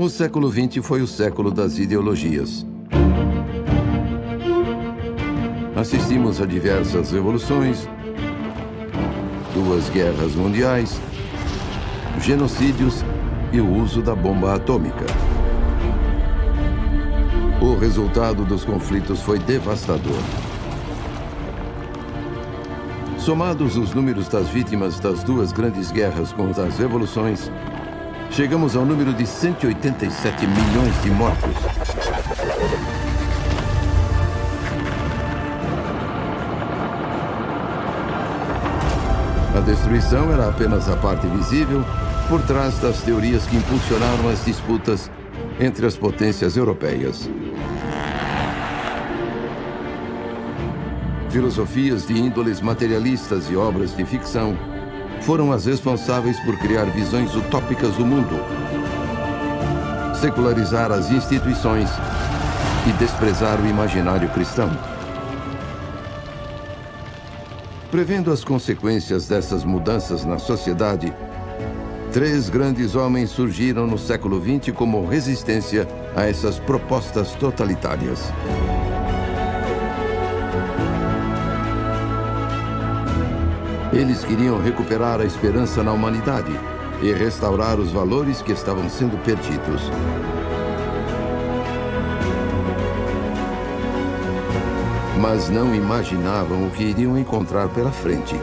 O século XX foi o século das ideologias. Assistimos a diversas revoluções, 2 guerras mundiais, genocídios e o uso da bomba atômica. O resultado dos conflitos foi devastador. Somados os números das vítimas das 2 grandes guerras com as revoluções, chegamos ao número de 187 milhões de mortos. A destruição era apenas a parte visível por trás das teorias que impulsionaram as disputas entre as potências europeias. Filosofias de índoles materialistas e obras de ficção foram as responsáveis por criar visões utópicas do mundo, secularizar as instituições e desprezar o imaginário cristão. Prevendo as consequências dessas mudanças na sociedade, 3 grandes homens surgiram no século XX como resistência a essas propostas totalitárias. Eles queriam recuperar a esperança na humanidade e restaurar os valores que estavam sendo perdidos. Mas não imaginavam o que iriam encontrar pela frente.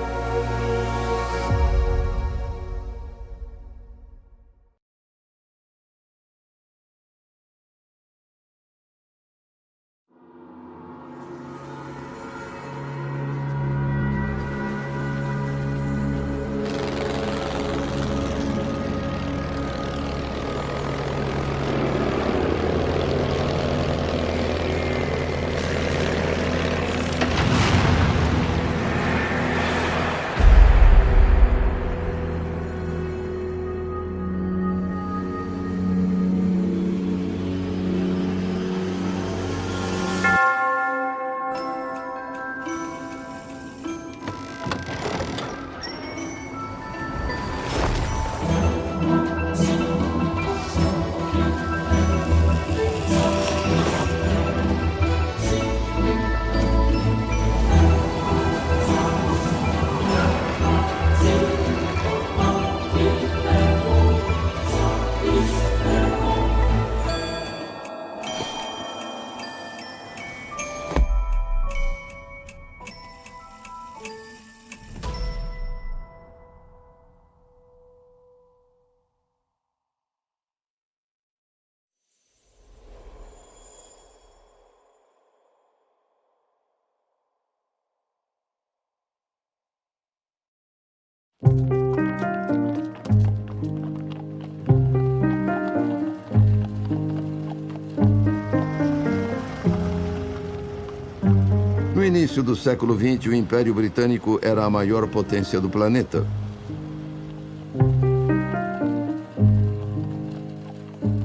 No início do século XX, o Império Britânico era a maior potência do planeta.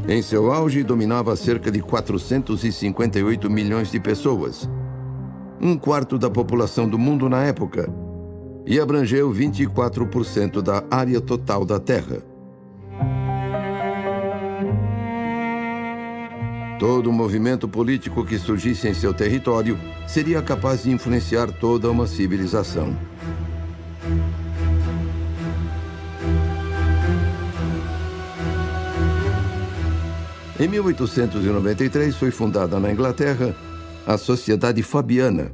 Em seu auge, dominava cerca de 458 milhões de pessoas, 1/4 da população do mundo na época, e abrangeu 24% da área total da Terra. Todo movimento político que surgisse em seu território seria capaz de influenciar toda uma civilização. Em 1893 foi fundada na Inglaterra a Sociedade Fabiana.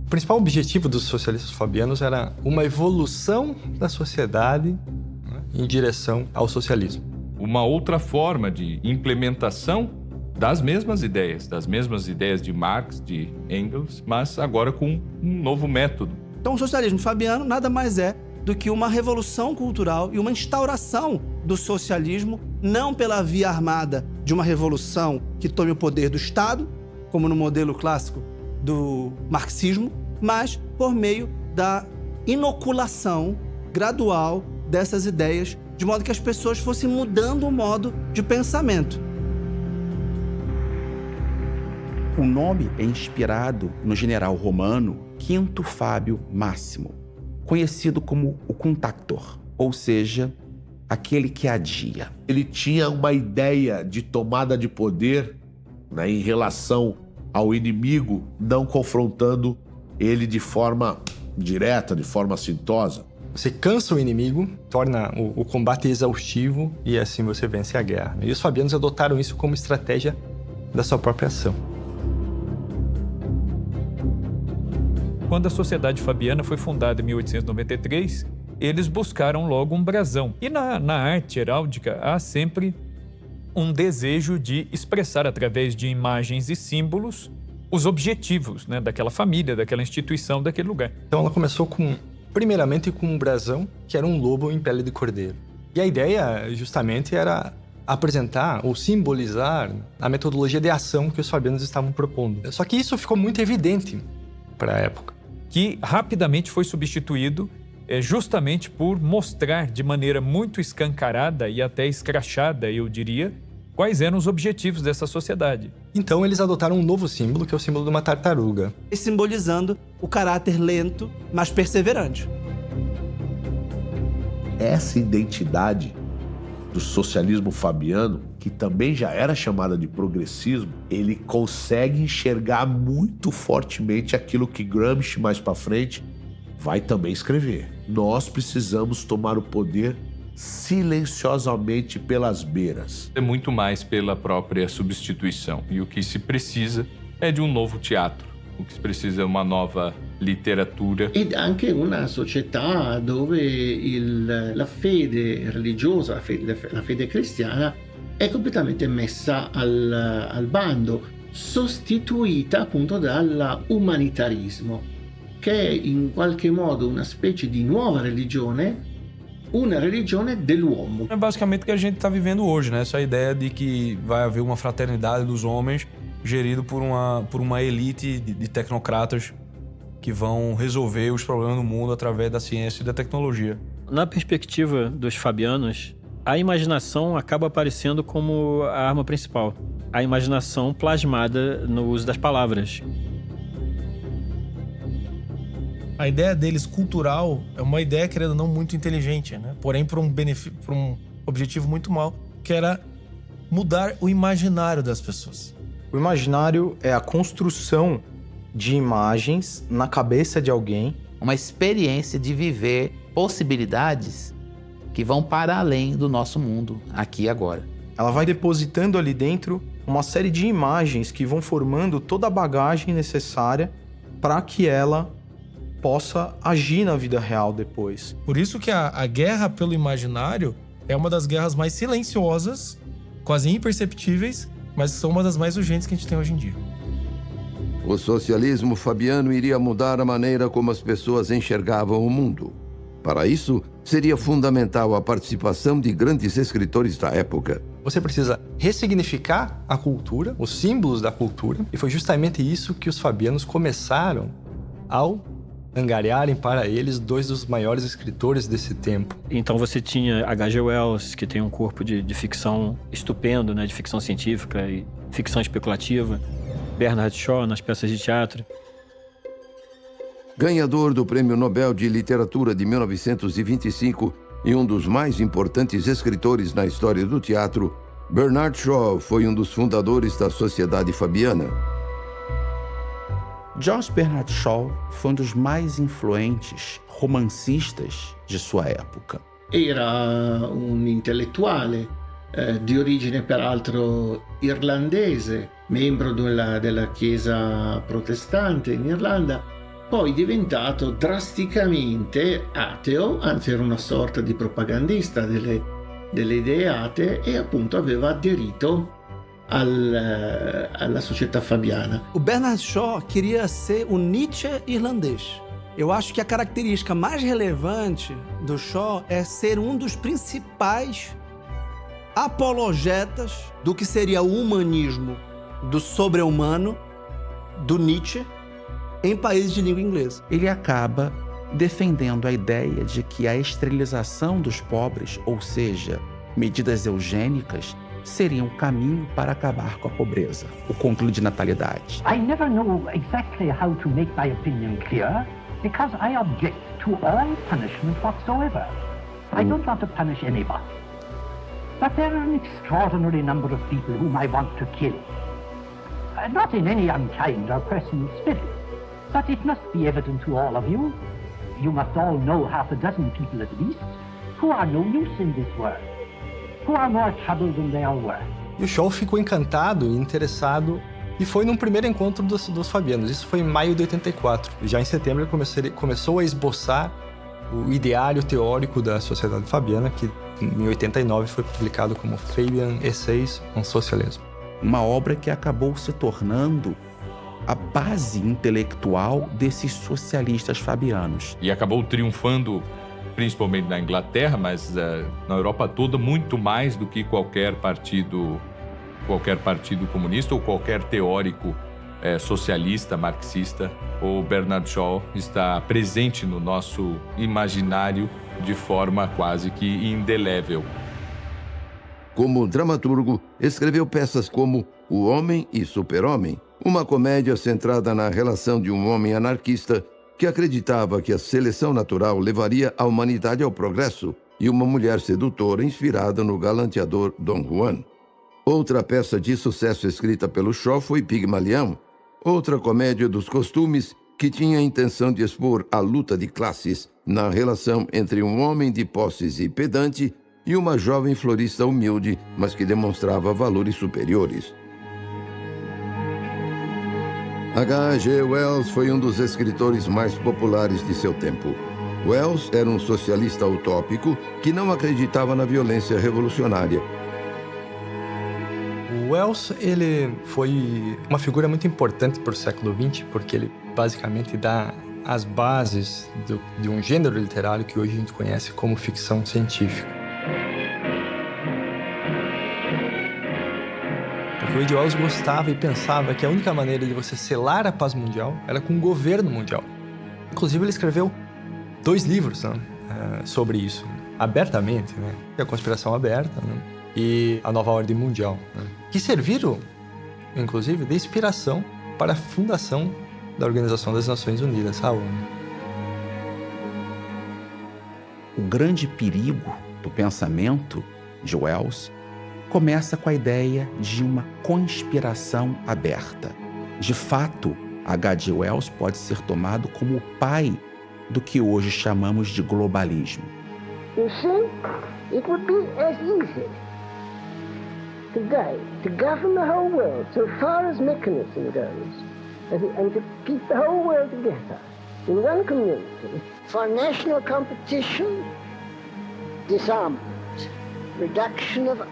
O principal objetivo dos socialistas fabianos era uma evolução da sociedade, né, em direção ao socialismo. Uma outra forma de implementação das mesmas ideias de Marx, de Engels, mas agora com um novo método. Então, o socialismo fabiano nada mais é do que uma revolução cultural e uma instauração do socialismo, não pela via armada de uma revolução que tome o poder do Estado, como no modelo clássico do marxismo, mas por meio da inoculação gradual dessas ideias, de modo que as pessoas fossem mudando o modo de pensamento. O nome é inspirado no general romano Quinto Fábio Máximo, conhecido como o Cunctator, ou seja, aquele que adia. Ele tinha uma ideia de tomada de poder, né, em relação ao inimigo, não confrontando ele de forma direta, de forma assintosa. Você cansa o inimigo, torna o combate exaustivo e assim você vence a guerra. E os fabianos adotaram isso como estratégia da sua própria ação. Quando a Sociedade Fabiana foi fundada em 1893, eles buscaram logo um brasão. E na arte heráldica há sempre um desejo de expressar através de imagens e símbolos os objetivos, né, daquela família, daquela instituição, daquele lugar. Então ela começou primeiramente com um brasão, que era um lobo em pele de cordeiro. E a ideia justamente era apresentar ou simbolizar a metodologia de ação que os fabianos estavam propondo. Só que isso ficou muito evidente para a época. Que rapidamente foi substituído justamente por mostrar de maneira muito escancarada e até escrachada, eu diria, quais eram os objetivos dessa sociedade. Então eles adotaram um novo símbolo, que é o símbolo de uma tartaruga. Simbolizando o caráter lento, mas perseverante. Essa identidade do socialismo fabiano, que também já era chamada de progressismo, ele consegue enxergar muito fortemente aquilo que Gramsci, mais para frente, vai também escrever. Nós precisamos tomar o poder silenciosamente pelas beiras. É muito mais pela própria substituição. E o que se precisa é de um novo teatro. O que se precisa é uma nova literatura. Ed anche una società dove la fede religiosa, la fede cristiana, è completamente messa al bando, sostituita appunto dall'umanitarismo, che è in qualche modo una specie di nuova religione, una religione dell'uomo. É basicamente o que a gente está vivendo hoje, né? Essa ideia de que vai haver uma fraternidade dos homens gerido por uma elite de tecnocratas que vão resolver os problemas do mundo através da ciência e da tecnologia. Na perspectiva dos fabianos, a imaginação acaba aparecendo como a arma principal. A imaginação plasmada no uso das palavras. A ideia deles cultural é uma ideia, querendo ou não, muito inteligente, né? Porém, por um objetivo muito mau, que era mudar o imaginário das pessoas. O imaginário é a construção de imagens na cabeça de alguém. Uma experiência de viver possibilidades que vão para além do nosso mundo, aqui e agora. Ela vai depositando ali dentro uma série de imagens que vão formando toda a bagagem necessária para que ela possa agir na vida real depois. Por isso que a guerra pelo imaginário é uma das guerras mais silenciosas, quase imperceptíveis, mas são uma das mais urgentes que a gente tem hoje em dia. O socialismo fabiano iria mudar a maneira como as pessoas enxergavam o mundo. Para isso, seria fundamental a participação de grandes escritores da época. Você precisa ressignificar a cultura, os símbolos da cultura, e foi justamente isso que os fabianos começaram ao angariarem para eles dois dos maiores escritores desse tempo. Então você tinha H.G. Wells, que tem um corpo de ficção estupendo, né, de ficção científica e ficção especulativa. Bernard Shaw nas peças de teatro. Ganhador do Prêmio Nobel de Literatura de 1925 e um dos mais importantes escritores na história do teatro, Bernard Shaw foi um dos fundadores da Sociedade Fabiana. George Bernard Shaw foi um dos mais influentes romancistas de sua época. Era un intellettuale di origine peraltro irlandese, membro della Chiesa protestante in Irlanda, poi diventato drasticamente ateo, anzi era una sorta di propagandista delle idee atee e appunto aveva aderito alla società fabiana. O Bernard Shaw queria ser o Nietzsche irlandês. Eu acho que a característica mais relevante do Shaw é ser um dos principais apologetas do que seria o humanismo, do sobre-humano, do Nietzsche, em países de língua inglesa. Ele acaba defendendo a ideia de que a esterilização dos pobres, ou seja, medidas eugênicas, seria um caminho para acabar com a pobreza, o controle de natalidade. I never know exactly how to make my opinion clear, because I object to all punishment whatsoever. I don't want to punish anybody. But there are an extraordinary number of people whom I want to kill. Not in any unkind or personal spirit, but it must be evident to all of you. You must all know half a dozen people at least who are no use in this world, who are more trouble than they are worth. E o Shaw ficou encantado e interessado e foi num primeiro encontro dos fabianos. Isso foi em maio de 84. E já em setembro ele começou a esboçar o ideário teórico da Sociedade Fabiana, que em 89 foi publicado como Fabian Essays on Socialism. Uma obra que acabou se tornando a base intelectual desses socialistas fabianos. E acabou triunfando principalmente na Inglaterra, mas na Europa toda muito mais do que qualquer partido comunista ou qualquer teórico socialista, marxista. O Bernard Shaw está presente no nosso imaginário de forma quase que indelével. Como dramaturgo, escreveu peças como O Homem e Super-Homem, uma comédia centrada na relação de um homem anarquista que acreditava que a seleção natural levaria a humanidade ao progresso, e uma mulher sedutora inspirada no galanteador Don Juan. Outra peça de sucesso escrita pelo Shaw foi Pigmalião, outra comédia dos costumes que tinha a intenção de expor a luta de classes na relação entre um homem de posses e pedante e uma jovem florista humilde, mas que demonstrava valores superiores. H.G. Wells foi um dos escritores mais populares de seu tempo. Wells era um socialista utópico que não acreditava na violência revolucionária. O Wells, ele foi uma figura muito importante para o século XX, porque ele basicamente dá as bases de um gênero literário que hoje a gente conhece como ficção científica. Porque o H.G. Wells gostava e pensava que a única maneira de você selar a paz mundial era com o governo mundial. Inclusive, ele escreveu 2 livros, né, sobre isso, abertamente, né? A Conspiração Aberta, né, e A Nova Ordem Mundial, né, que serviram, inclusive, de inspiração para a fundação da Organização das Nações Unidas, a ONU. O grande perigo do pensamento de Wells começa com a ideia de uma conspiração aberta. De fato, H.G. Wells pode ser tomado como o pai do que hoje chamamos de globalismo. You see, it would be as easy today to govern the whole world so far as mechanism goes and to keep the whole world together in one community for national competition, disarmament, reduction of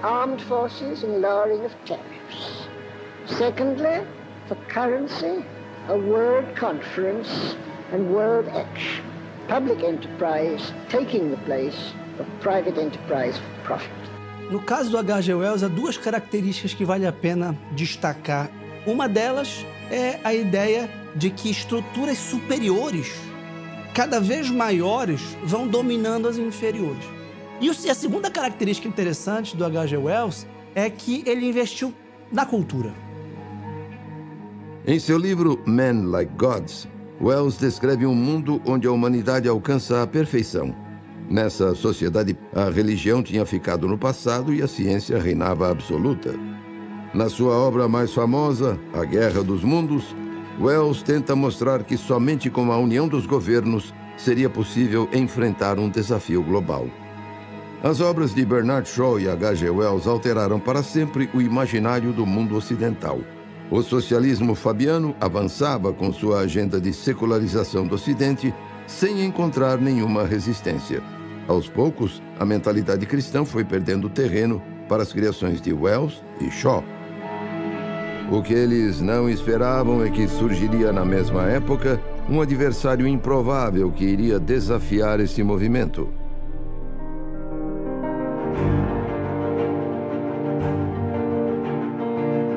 armed forces and lowering of tariffs. Secondly, for currency, a world conference and world action. Public enterprise taking the place of private enterprise for profit. No caso do H.G. Wells, há 2 características que vale a pena destacar. Uma delas é a ideia de que estruturas superiores, cada vez maiores, vão dominando as inferiores. E a segunda característica interessante do H.G. Wells é que ele investiu na cultura. Em seu livro Men Like Gods, Wells descreve um mundo onde a humanidade alcança a perfeição. Nessa sociedade, a religião tinha ficado no passado e a ciência reinava absoluta. Na sua obra mais famosa, A Guerra dos Mundos, Wells tenta mostrar que somente com a união dos governos seria possível enfrentar um desafio global. As obras de Bernard Shaw e H.G. Wells alteraram para sempre o imaginário do mundo ocidental. O socialismo fabiano avançava com sua agenda de secularização do Ocidente sem encontrar nenhuma resistência. Aos poucos, a mentalidade cristã foi perdendo terreno para as criações de Wells e Shaw. O que eles não esperavam é que surgiria na mesma época um adversário improvável que iria desafiar esse movimento.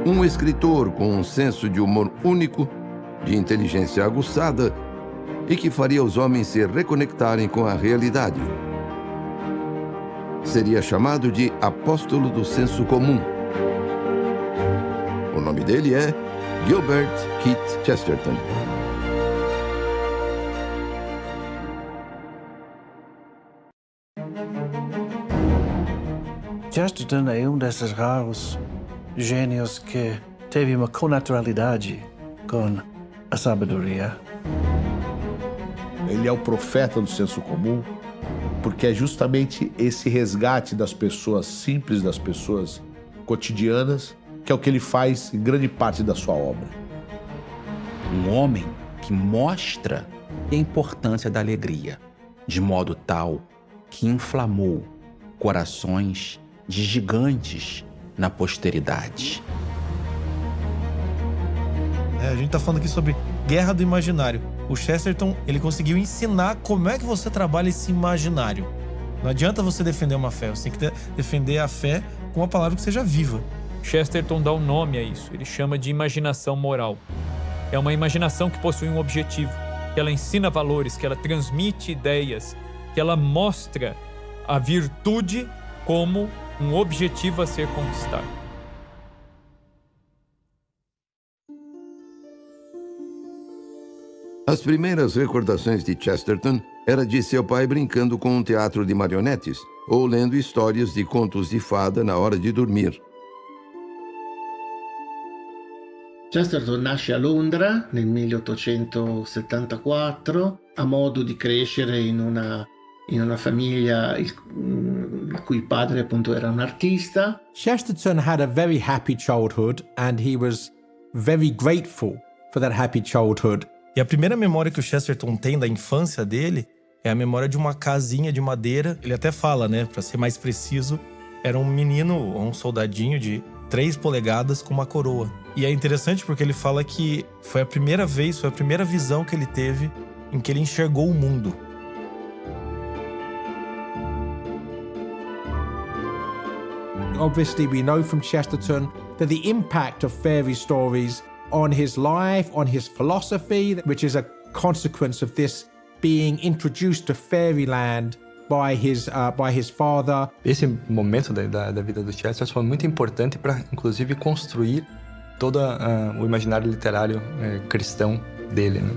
Um escritor com um senso de humor único, de inteligência aguçada e que faria os homens se reconectarem com a realidade. Seria chamado de apóstolo do senso comum. O nome dele é Gilbert Keith Chesterton. Chesterton é um desses raros gênios que teve uma connaturalidade com a sabedoria. Ele é o profeta do senso comum, porque é justamente esse resgate das pessoas simples, das pessoas cotidianas, que é o que ele faz em grande parte da sua obra. Um homem que mostra a importância da alegria, de modo tal que inflamou corações de gigantes na posteridade. A gente tá falando aqui sobre guerra do imaginário. O Chesterton, ele conseguiu ensinar como é que você trabalha esse imaginário. Não adianta você defender uma fé, você tem que defender a fé com uma palavra que seja viva. Chesterton dá um nome a isso, ele chama de imaginação moral. É uma imaginação que possui um objetivo, que ela ensina valores, que ela transmite ideias, que ela mostra a virtude como um objetivo a ser conquistado. As primeiras recordações de Chesterton era de seu pai brincando com um teatro de marionetes ou lendo histórias de contos de fada na hora de dormir. Chesterton nasce a Londra nel 1874 a modo di crescere in una famiglia il cui padre appunto era un artista. Chesterton had a very happy childhood and he was very grateful for that happy childhood. E a primeira memória que o Chesterton tem da infância dele é a memória de uma casinha de madeira. Ele até fala, né, para ser mais preciso, era um menino, um soldadinho de 3 polegadas com uma coroa. E é interessante porque ele fala que foi a primeira visão que ele teve em que ele enxergou o mundo. Obviously, we know from Chesterton that the impact of fairy stories on his life, on his philosophy, which is a consequence of this being introduced to fairyland by his father. Esse momento da vida do Chesterton foi muito importante para, inclusive, construir todo o imaginário literário cristão dele, né?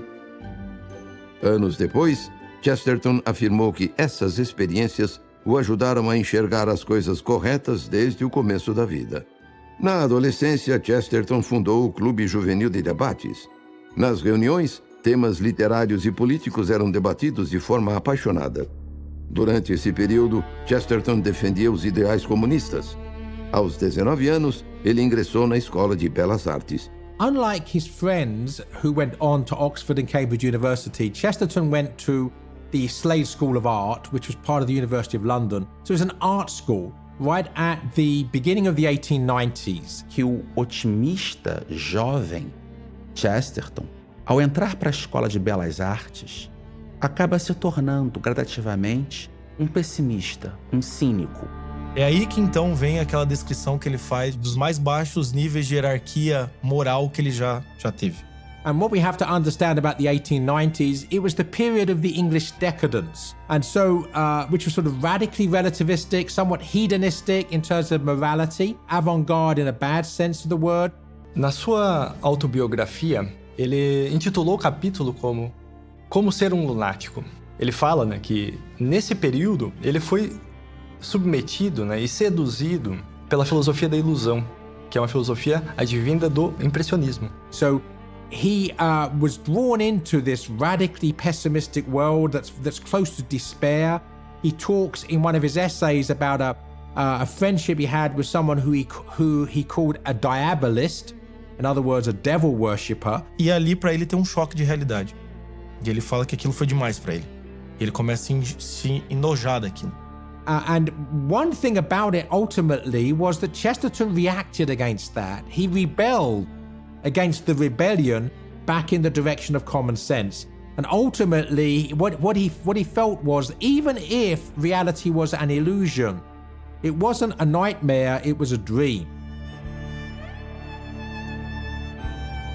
Anos depois, Chesterton afirmou que essas experiências o ajudaram a enxergar as coisas corretas desde o começo da vida. Na adolescência, Chesterton fundou o Clube Juvenil de Debates. Nas reuniões, temas literários e políticos eram debatidos de forma apaixonada. Durante esse período, Chesterton defendia os ideais comunistas. Aos 19 anos, ele ingressou na Escola de Belas Artes. Unlike his friends who went on to Oxford and Cambridge University, Chesterton went to the Slade School of Art, which was part of the University of London. So it was an art school right at the beginning of the 1890s. Que o otimista jovem Chesterton, ao entrar para a Escola de Belas Artes, acaba se tornando gradativamente um pessimista, um cínico. É aí que então vem aquela descrição que ele faz dos mais baixos níveis de hierarquia moral que ele já teve. And what we have to understand about the 1890s, it was the period of the English decadence. And so, which was sort of radically relativistic, somewhat hedonistic in terms of morality, avant-garde in a bad sense of the word. Na sua autobiografia, ele intitulou o capítulo como ser um lunático. Ele fala, né, que nesse período ele foi submetido, né, e seduzido pela filosofia da ilusão, que é uma filosofia advinda do impressionismo. So he was drawn into this radically pessimistic world that's close to despair. He talks in one of his essays about a friendship he had with someone who he called a diabolist, in other words, a devil worshipper. E ali para ele tem um choque de realidade. E ele fala que aquilo foi demais para ele. E ele começa a se enojar daquilo. And one thing about it ultimately was that Chesterton reacted against that. He rebelled against the rebellion back in the direction of common sense. And ultimately, what he felt was, even if reality was an illusion, it wasn't a nightmare, it was a dream.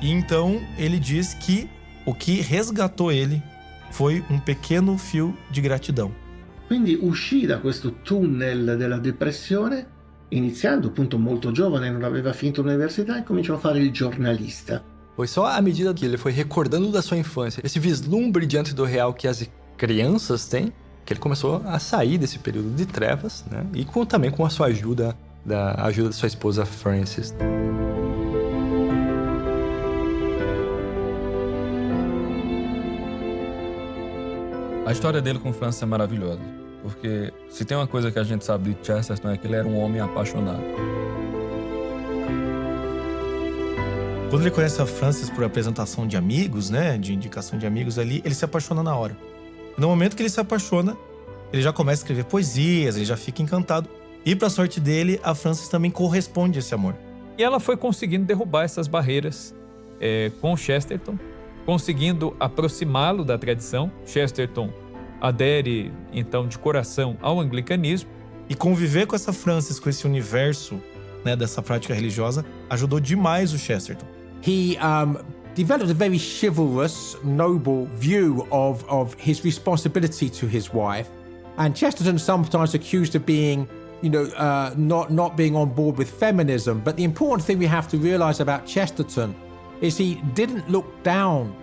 E então ele diz que o que resgatou ele foi um pequeno fio de gratidão. Quindi uscì da questo tunnel della depressione, iniziando appunto molto giovane, non aveva finito l'università, e cominciò a fare il giornalista. Foi só à medida que ele foi recordando da sua infância, esse vislumbre diante do real que as crianças têm, que ele começou a sair desse período de trevas, né? E também com a sua ajuda, da sua esposa Frances. A história dele com Francis é maravilhosa, porque se tem uma coisa que a gente sabe de Chesterton é que ele era um homem apaixonado. Quando ele conhece a Frances por apresentação de amigos, né, de indicação de amigos ali, ele se apaixona na hora. E no momento que ele se apaixona, ele já começa a escrever poesias, ele já fica encantado. E pra sorte dele, a Frances também corresponde a esse amor. E ela foi conseguindo derrubar essas barreiras com Chesterton, conseguindo aproximá-lo da tradição. Chesterton adere, então, de coração ao anglicanismo. E conviver com essa Frances, com esse universo, né, dessa prática religiosa, ajudou demais o Chesterton. He developed a very chivalrous, noble view of his responsibility to his wife. And Chesterton sometimes accused of being, not being on board with feminism. But the important thing we have to realize about Chesterton is he didn't look down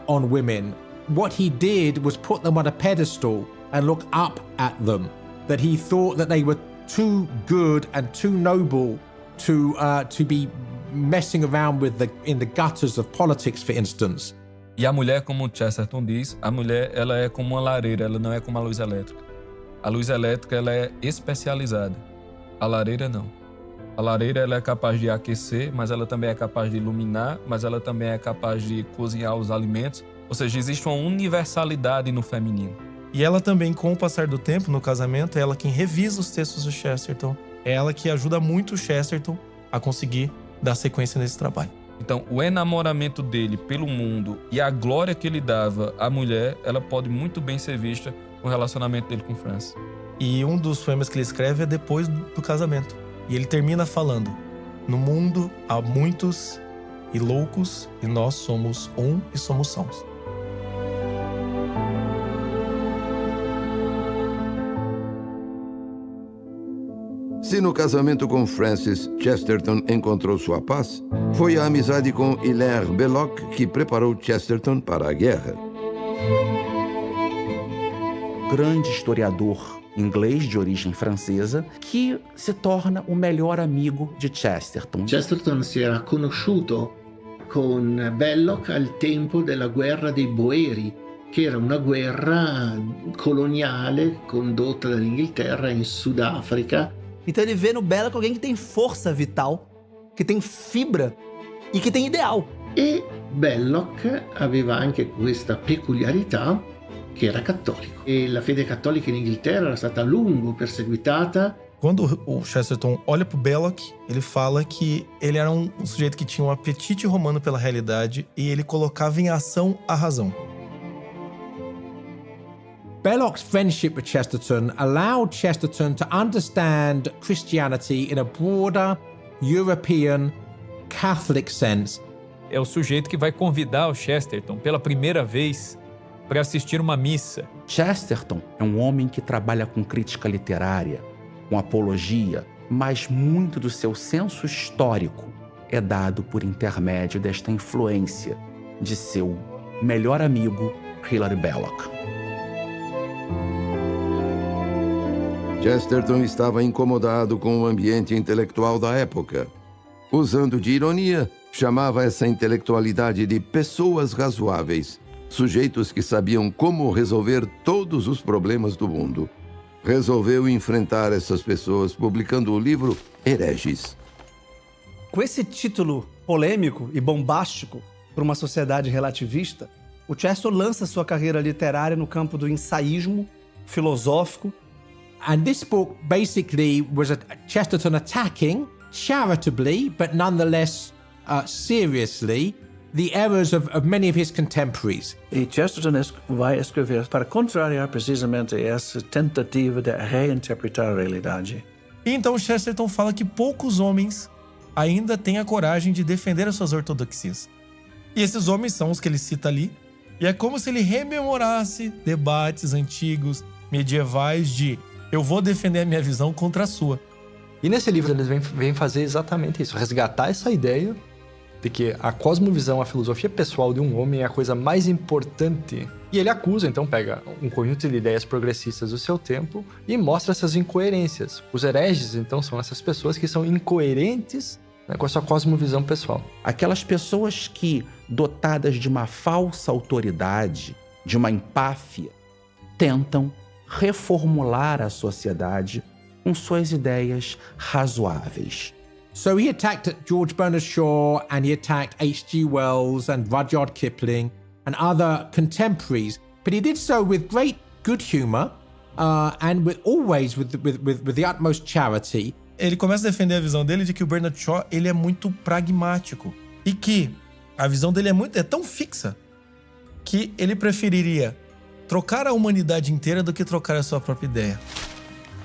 on women. What he did was put them on a pedestal and look up at them. That he thought that they were too good and too noble to be messing around in the gutters of politics, for instance. E a mulher, como Chesterton diz, a mulher ela é como uma lareira, ela não é como a luz elétrica. A luz elétrica ela é especializada, a lareira não. A lareira ela é capaz de aquecer, mas ela também é capaz de iluminar, mas ela também é capaz de cozinhar os alimentos. Ou seja, existe uma universalidade no feminino. E ela também, com o passar do tempo, no casamento, é ela quem revisa os textos do Chesterton. É ela que ajuda muito o Chesterton a conseguir dar sequência nesse trabalho. Então, o enamoramento dele pelo mundo e a glória que ele dava à mulher, ela pode muito bem ser vista no relacionamento dele com Frances. E um dos poemas que ele escreve é depois do casamento. E ele termina falando: no mundo há muitos e loucos, e nós somos um e somos sãos. Se no casamento com Frances, Chesterton encontrou sua paz, foi a amizade com Hilaire Belloc que preparou Chesterton para a guerra. Grande historiador inglês de origem francesa que se torna o melhor amigo de Chesterton. Chesterton si era conosciuto con Belloc al tempo della guerra dei Boeri, che era una guerra coloniale condotta dall'Inghilterra in Sudafrica. Então ele vê no Belloc alguém que tem força vital, que tem fibra e que tem ideal. E Belloc aveva anche questa peculiarità che era cattolico. E la fede cattolica in Inghilterra era stata a lungo perseguitata. Quando o Chesterton olha para o Belloc, ele fala que ele era um sujeito que tinha um apetite romano pela realidade e ele colocava em ação a razão. Belloc's friendship with Chesterton allowed Chesterton to understand Christianity in a broader European Catholic sense. É o sujeito que vai convidar o Chesterton pela primeira vez para assistir uma missa. Chesterton é um homem que trabalha com crítica literária, com apologia, mas muito do seu senso histórico é dado por intermédio desta influência de seu melhor amigo, Hilaire Belloc. Chesterton estava incomodado com o ambiente intelectual da época. Usando de ironia, chamava essa intelectualidade de pessoas razoáveis, sujeitos que sabiam como resolver todos os problemas do mundo. Resolveu enfrentar essas pessoas publicando o livro Hereges. Com esse título polêmico e bombástico para uma sociedade relativista, o Chesterton lança sua carreira literária no campo do ensaísmo filosófico. And this book basically was Chesterton attacking, charitably, but nonetheless seriously, the errors of many of his contemporaries. E Chesterton vai escrever para contrariar precisamente essa tentativa de reinterpretar a realidade. E então Chesterton fala que poucos homens ainda têm a coragem de defender as suas ortodoxias. E esses homens são os que ele cita ali. E é como se ele rememorasse debates antigos, medievais de eu vou defender a minha visão contra a sua. E nesse livro eles vêm fazer exatamente isso, resgatar essa ideia de que a cosmovisão, a filosofia pessoal de um homem é a coisa mais importante. E ele acusa, então pega um conjunto de ideias progressistas do seu tempo e mostra essas incoerências. Os hereges, então, são essas pessoas que são incoerentes, né, com a sua cosmovisão pessoal. Aquelas pessoas que, dotadas de uma falsa autoridade, de uma empáfia, tentam reformular a sociedade com suas ideias razoáveis. So he attacked George Bernard Shaw, and he attacked H.G. Wells and Rudyard Kipling and other contemporaries, but he did so with great good humor and always with the utmost charity. Ele começa a defender a visão dele de que o Bernard Shaw ele é muito pragmático e que a visão dele é tão fixa que ele preferiria trocar a humanidade inteira do que trocar a sua própria ideia.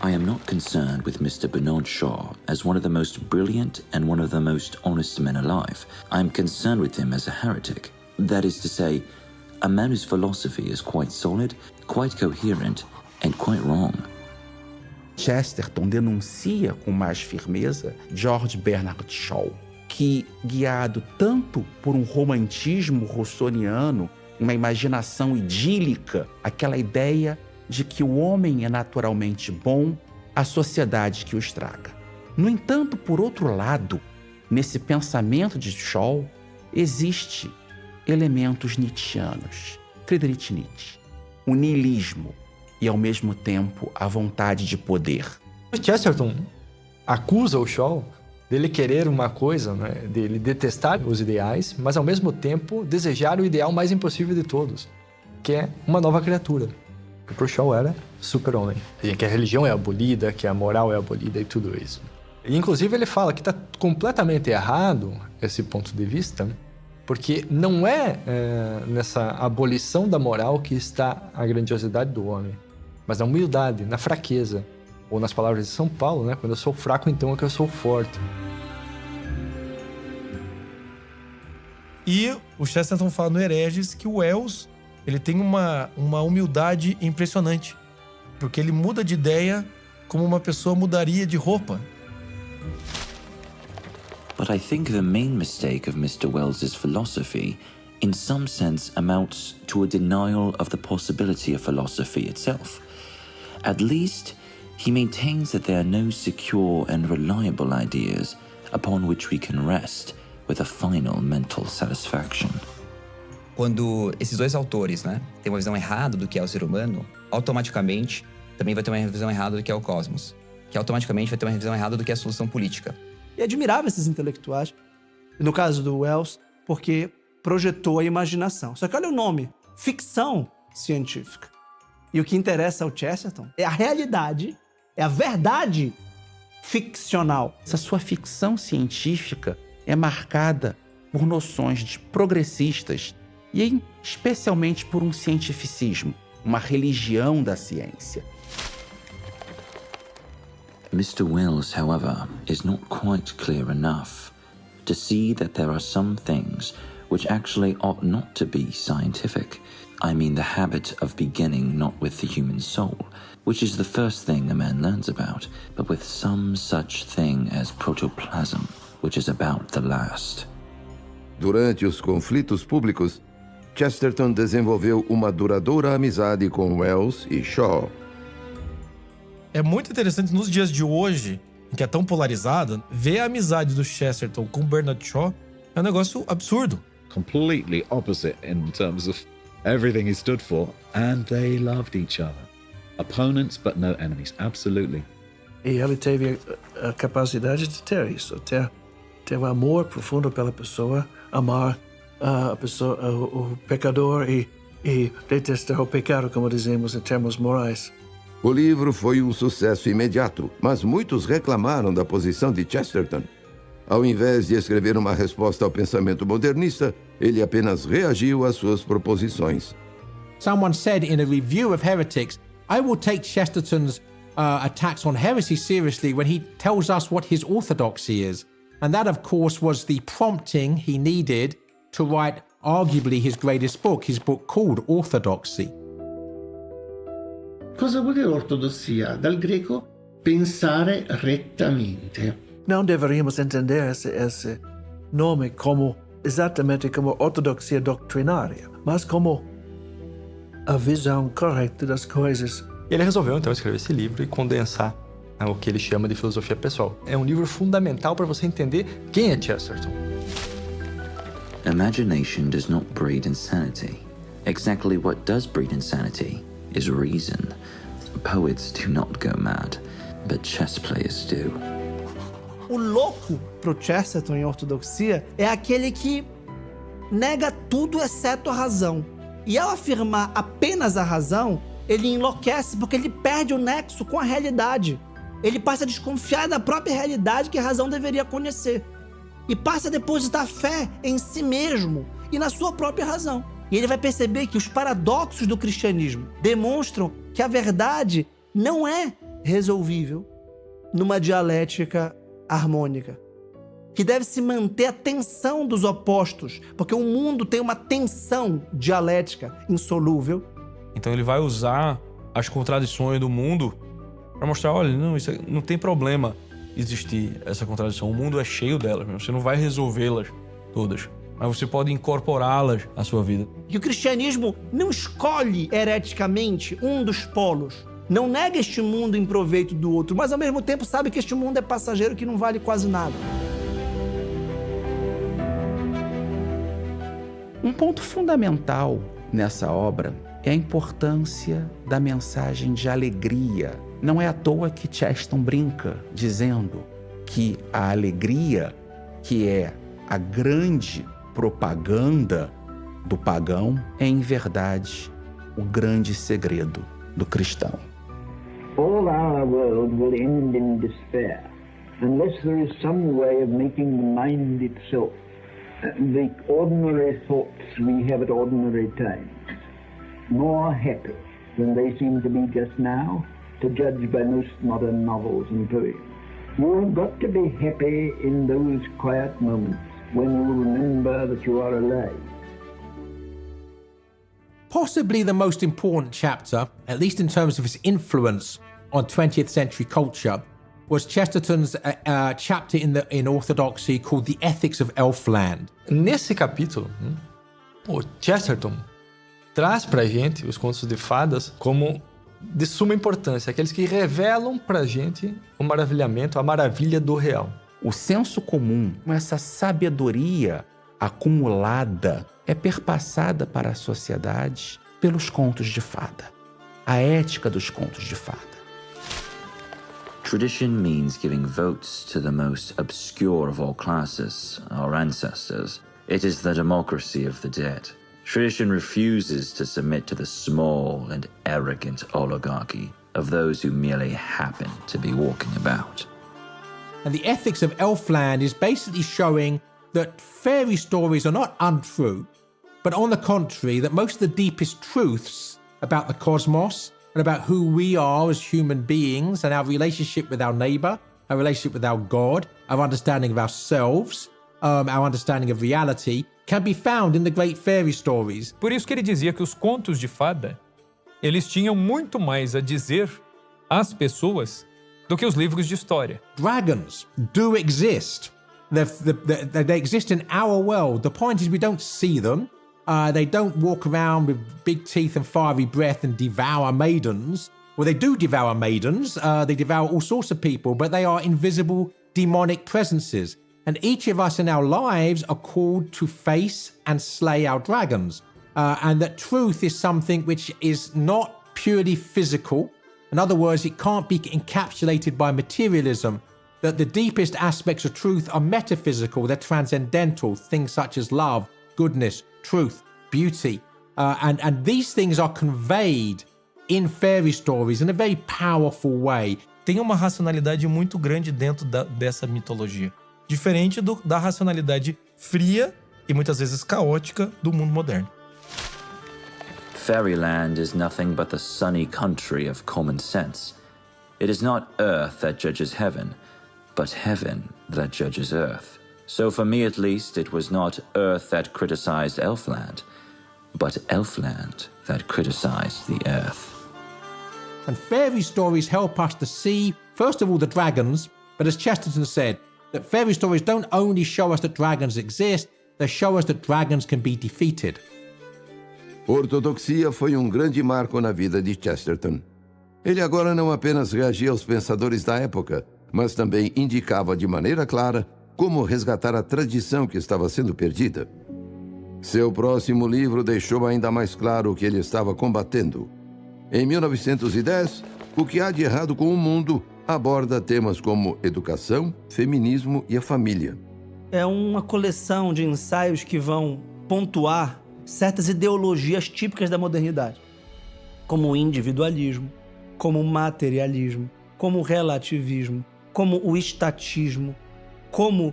I am not concerned with Mr. Bernard Shaw as one of the most brilliant and one of the most honest men alive. I am concerned with him as a heretic. That is to say, a man whose philosophy is quite solid, quite coherent, and quite wrong. Chesterton denuncia com mais firmeza George Bernard Shaw, que, guiado tanto por um romantismo rousseauiano, uma imaginação idílica, aquela ideia de que o homem é naturalmente bom, a sociedade que o estraga. No entanto, por outro lado, nesse pensamento de Shaw, existe elementos nietzschianos, Friedrich Nietzsche, o niilismo e, ao mesmo tempo, a vontade de poder. O Chesterton acusa o Shaw dele querer uma coisa, né, dele detestar os ideais, mas ao mesmo tempo desejar o ideal mais impossível de todos, que é uma nova criatura. Que pro Shaw era super-homem. Que a religião é abolida, que a moral é abolida e tudo isso. E, inclusive, ele fala que está completamente errado esse ponto de vista, porque não é nessa abolição da moral que está a grandiosidade do homem, mas na humildade, na fraqueza. Ou nas palavras de São Paulo, né? Quando eu sou fraco, então é que eu sou forte. E o Chesterton fala no Hereges que o Wells ele tem uma humildade impressionante, porque ele muda de ideia como uma pessoa mudaria de roupa. But I think the main mistake of Mr. Wells's philosophy, in some sense, amounts to a denial of the possibility of philosophy itself. At least, he maintains that there are no secure and reliable ideas upon which we can rest with a final mental satisfaction. Quando esses dois autores, né, têm uma visão errada do que é o ser humano, automaticamente também vai ter uma visão errada do que é o cosmos, que automaticamente vai ter uma visão errada do que é a solução política. E admirava esses intelectuais, no caso do Wells, porque projetou a imaginação. Só que olha o nome, ficção científica. E o que interessa ao Chesterton é a realidade, é a verdade ficcional. Essa sua ficção científica é marcada por noções progressistas e especialmente por um cientificismo, uma religião da ciência. Mr. Wells, however, is not quite clear enough to see that there are some things which actually ought not to be scientific. I mean the habit of beginning not with the human soul, which is the first thing a man learns about, but with some such thing as protoplasm, which is about the last. Durante os conflitos públicos, Chesterton desenvolveu uma duradoura amizade com Wells e Shaw. É muito interessante nos dias de hoje, em que é tão polarizado, ver a amizade do Chesterton com Bernard Shaw é um negócio absurdo. Completely opposite in terms of everything he stood for, and they loved each other. Opponents, but no enemies, absolutely. E ele teve a capacidade de ter isso, ter um amor profundo pela pessoa, amar a pessoa, o pecador e detestar o pecado, como dizemos em termos morais. O livro foi um sucesso imediato, mas muitos reclamaram da posição de Chesterton. Ao invés de escrever uma resposta ao pensamento modernista, ele apenas reagiu às suas proposições. Someone said in a review of Heretics, I will take Chesterton's attacks on heresy seriously when he tells us what his orthodoxy is. And that, of course, was the prompting he needed to write arguably his greatest book, his book called Orthodoxy. Cosa vuol dire ortodossia? Dal greco pensare rettamente. Não deveríamos entender esse nome como exatamente como ortodoxia doutrinária, mas como a visão correta das coisas. E ele resolveu, então, escrever esse livro e condensar o que ele chama de filosofia pessoal. É um livro fundamental para você entender quem é Chesterton. Imagination does not breed insanity. Exactly what does breed insanity is reason. Poets do not go mad, but chess players do. O louco pro Chesterton em ortodoxia é aquele que nega tudo exceto a razão. E ao afirmar apenas a razão, ele enlouquece porque ele perde o nexo com a realidade. Ele passa a desconfiar da própria realidade que a razão deveria conhecer. E passa a depositar fé em si mesmo e na sua própria razão. E ele vai perceber que os paradoxos do cristianismo demonstram que a verdade não é resolvível numa dialética harmônica. Que deve se manter a tensão dos opostos, porque o mundo tem uma tensão dialética insolúvel. Então ele vai usar as contradições do mundo para mostrar, olha, não, isso não tem problema existir essa contradição. O mundo é cheio delas, você não vai resolvê-las todas, mas você pode incorporá-las à sua vida. E o cristianismo não escolhe hereticamente um dos polos. Não nega este mundo em proveito do outro, mas ao mesmo tempo sabe que este mundo é passageiro, que não vale quase nada. Um ponto fundamental nessa obra é a importância da mensagem de alegria. Não é à toa que Chesterton brinca dizendo que a alegria, que é a grande propaganda do pagão, é em verdade o grande segredo do cristão. All our world will end in despair unless there is some way of making the mind itself the ordinary thoughts we have at ordinary times more happy than they seem to be just now, to judge by most modern novels and poems. You have got to be happy in those quiet moments when you remember that you are alive. Possibly the most important chapter, at least in terms of its influence on 20th century culture, was Chesterton's chapter in Orthodoxy called The Ethics of Elfland. Nesse capítulo, o Chesterton traz pra gente os contos de fadas como de suma importância, aqueles que revelam pra gente o maravilhamento, a maravilha do real. O senso comum, essa sabedoria acumulada, é perpassada para a sociedade pelos contos de fada. A ética dos contos de fada. Tradition means giving votes to the most obscure of all classes, our ancestors. It is the democracy of the dead. Tradition refuses to submit to the small and arrogant oligarchy of those who merely happen to be walking about. And The Ethics of Elfland is basically showing that fairy stories are not untrue, but on the contrary, that most of the deepest truths about the cosmos and about who we are as human beings and our relationship with our neighbor, our relationship with our God, our understanding of ourselves, our understanding of reality, can be found in the great fairy stories. Por isso que ele dizia que os contos de fada, eles tinham muito mais a dizer às pessoas do que os livros de história. Dragons do exist. They exist in our world. The point is we don't see them. They don't walk around with big teeth and fiery breath and devour maidens. Well, they do devour maidens. They devour all sorts of people, but they are invisible demonic presences. And each of us in our lives are called to face and slay our dragons. And that truth is something which is not purely physical. In other words, it can't be encapsulated by materialism. That the deepest aspects of truth are metaphysical, they're transcendental, things such as love, goodness, truth, beauty. And these things are conveyed in fairy stories in a very powerful way. Tem uma racionalidade muito grande dentro dessa mitologia. Diferente da racionalidade fria e muitas vezes caótica do mundo moderno. Fairyland is nothing but the sunny country of common sense. It is not earth that judges heaven, but heaven that judges earth. So for me at least, it was not earth that criticized Elfland, but Elfland that criticized the earth. And fairy stories help us to see, first of all, the dragons, but as Chesterton said, that fairy stories don't only show us that dragons exist, that show us that dragons can be defeated. Ortodoxia foi um grande marco na vida de Chesterton. Ele agora não apenas reagia aos pensadores da época, mas também indicava de maneira clara como resgatar a tradição que estava sendo perdida. Seu próximo livro deixou ainda mais claro o que ele estava combatendo. Em 1910, O que há de errado com o mundo aborda temas como educação, feminismo e a família. É uma coleção de ensaios que vão pontuar certas ideologias típicas da modernidade, como o individualismo, como o materialismo, como o relativismo, como o estatismo, como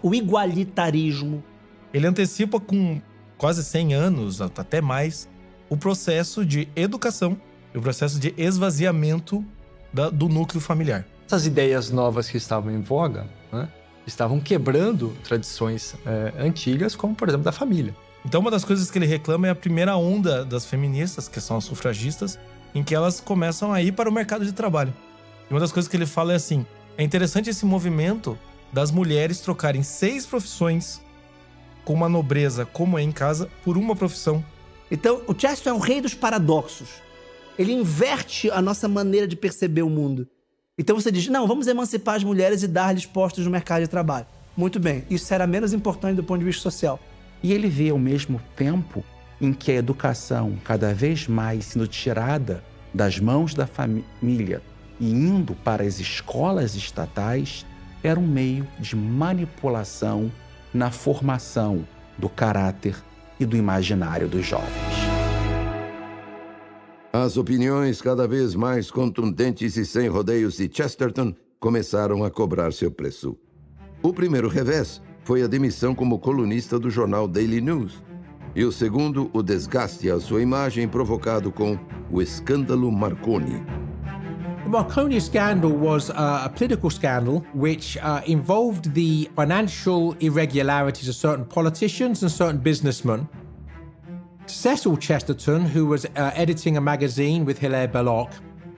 o igualitarismo. Ele antecipa com quase 100 anos, até mais, o processo de educação e o processo de esvaziamento do núcleo familiar. Essas ideias novas que estavam em voga, né, estavam quebrando tradições antigas, como, por exemplo, da família. Então, uma das coisas que ele reclama é a primeira onda das feministas, que são as sufragistas, em que elas começam a ir para o mercado de trabalho. E uma das coisas que ele fala é assim, é interessante esse movimento das mulheres trocarem 6 profissões com uma nobreza, como é em casa, por uma profissão. Então, o Chesterton é o rei dos paradoxos. Ele inverte a nossa maneira de perceber o mundo. Então você diz, não, vamos emancipar as mulheres e dar-lhes postos no mercado de trabalho. Muito bem, isso era menos importante do ponto de vista social. E ele vê ao mesmo tempo em que a educação cada vez mais sendo tirada das mãos da família e indo para as escolas estatais, era um meio de manipulação na formação do caráter e do imaginário dos jovens. As opiniões cada vez mais contundentes e sem rodeios de Chesterton começaram a cobrar seu preço. O primeiro revés foi a demissão como colunista do jornal Daily News. E o segundo, o desgaste à sua imagem provocado com o escândalo Marconi. The Marconi scandal was a political scandal which involved the financial irregularities of certain politicians and certain businessmen. Cecil Chesterton, who was editing a magazine with Hilaire Belloc,